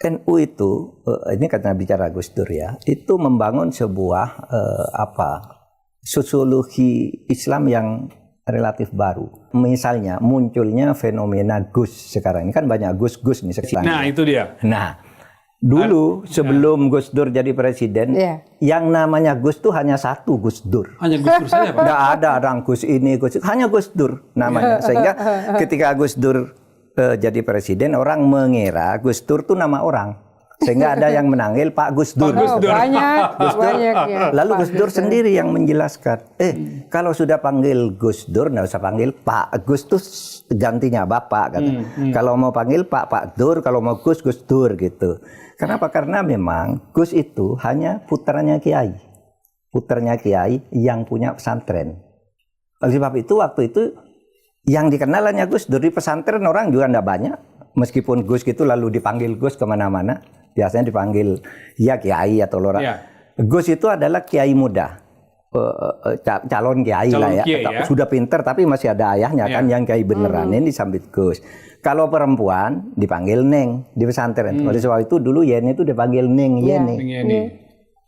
NU itu, ini karena bicara Gus Dur ya, itu membangun sebuah sosiologi Islam yang relatif baru. Misalnya munculnya fenomena Gus sekarang ini kan banyak Gus-Gus nih sekarang. Nah itu dia. Nah dulu sebelum Gus Dur jadi presiden, yang namanya Gus tuh hanya satu Gus Dur. Hanya Gus Dur saja Pak? Nggak ada orang Gus ini, Gus itu, hanya Gus Dur namanya. Sehingga ketika Gus Dur jadi presiden, orang mengira Gus Dur tuh nama orang. Sehingga ada yang menanggil Pak Gus Dur. Banyak ya. Lalu Gus Dur sendiri yang menjelaskan, kalau sudah panggil Gus Dur, nggak usah panggil Pak. Gus tuh gantinya Bapak. Kalau mau panggil Pak Dur, kalau mau Gus Dur gitu. Kenapa? Karena memang Gus itu hanya putranya Kiai. Putranya Kiai yang punya pesantren. Oleh sebab itu waktu itu yang dikenal hanya Gus Dur. Di pesantren orang juga nggak banyak. Meskipun Gus gitu lalu dipanggil Gus kemana-mana. Biasanya dipanggil ya Kiai atau lurah. Ya. Gus itu adalah Kiai muda, calon Kiai lah ya. Kiai, ya. Sudah pinter tapi masih ada ayahnya kan yang Kiai beneran ini disambit Gus. Kalau perempuan dipanggil Neng di pesantren. Oleh sebab itu dulu Yeni itu dipanggil Neng Yeni.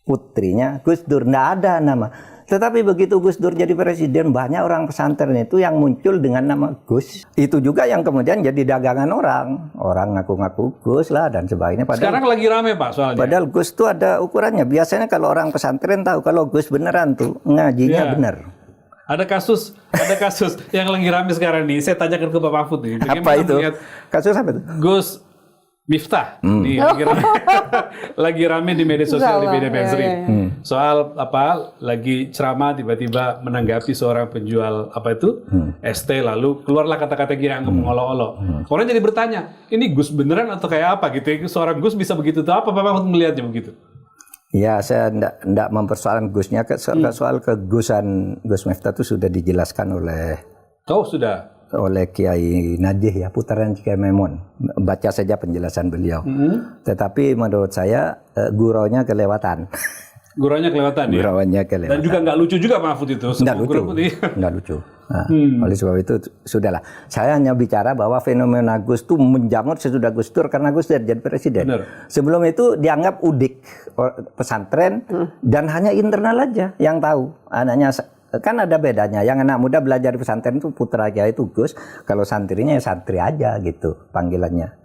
Putrinya Gus Dur, nggak ada nama. Tetapi begitu Gus Dur jadi presiden, banyak orang pesantren itu yang muncul dengan nama Gus. Itu juga yang kemudian jadi dagangan orang. Orang ngaku-ngaku Gus lah dan sebagainya. Padahal, sekarang lagi rame Pak soalnya. Padahal Gus itu ada ukurannya. Biasanya kalau orang pesantren tahu kalau Gus beneran tuh ngajinya bener. Ada kasus yang lagi rame sekarang nih. Saya tanyakan ke Pak Mahfud nih. Apa itu? Kasus apa itu? Gus Miftah nih lagi rame di media sosial di media mainstream soal lagi ceramah tiba-tiba menanggapi seorang penjual ST lalu keluarlah kata-kata yang mengolok-olok. Orang jadi bertanya, ini Gus beneran atau kayak apa gitu? Seorang Gus bisa begitu tuh apa Pak Mahfud melihatnya begitu? Ya, saya enggak mempersoalkan Gusnya. Soal kegusan Gus Miftah itu sudah dijelaskan oleh Kiai Najih ya, putaran Kiai Maimun. Baca saja penjelasan beliau. Tetapi menurut saya guraunya kelewatan. Guraunya kelewatan ya? Gurauannya kelewatan. Dan juga nggak lucu juga Pak Mahfud itu. Nggak lucu. Nah, oleh sebab itu sudahlah. Saya hanya bicara bahwa fenomena Gus itu menjamur sesudah Gus Dur karena Gus Dur jadi presiden. Benar. Sebelum itu dianggap udik pesantren dan hanya internal aja yang tahu. Anaknya kan ada bedanya. Yang anak muda belajar di pesantren itu putra Kiai itu Gus. Kalau santrinya ya santri aja gitu panggilannya.